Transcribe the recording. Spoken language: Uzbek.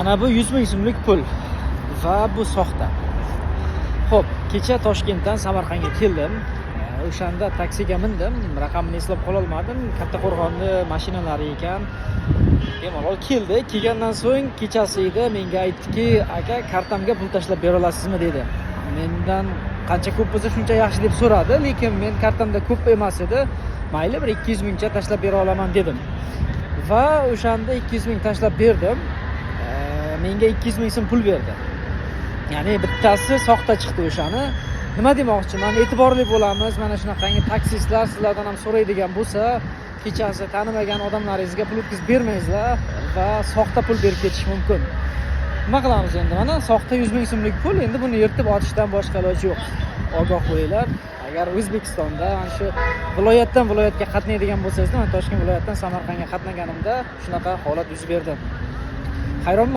Ana bu 100 ming so'mlik pul va bu soxta. Xo'p, kecha Toshkentdan Samarqandga keldim. O'shanda taksiga mindim, raqamini eslab qola olmadim. Kattaqo'rg'onni mashinalari ekan. Bemalol keldi. Kelgandan so'ng kechasi edi, menga aytdiki, "Aka, kartamga pul tashlab bera olasizmi?" dedi. Mendan qancha ko'p bo'lsa shuncha yaxshi deb so'radi, lekin men kartamda ko'p emas edi. Mayli, bir 200 mingcha tashlab bera olaman dedim. Va o'shanda 200 ming tashlab berdim. Menga 200 ming so'm pul berdi. Ya'ni bittasi soxta chiqdi o'shani. Nima demoqchiman? E'tiborli bo'lamiz. Mana shunaqangi taksistlar sizlardan ham so'raydigan bo'lsa, kechasi tanimagan odamlaringizga pul o'tkazib bermangizlar va soxta pul berib ketish mumkin. Nima qilamiz endi? Mana soxta 100 ming so'mlik pul, endi buni yirtib otishdan boshqa iloji yo'q. Ogoh bo'linglar. Agar O'zbekistonda mana shu viloyatdan viloyatga qatnaydigan bo'lsangiz, men Toshkent viloyatidan Samarqandga qatnaganimda shunaqa holat yuz berdi. Hayronman.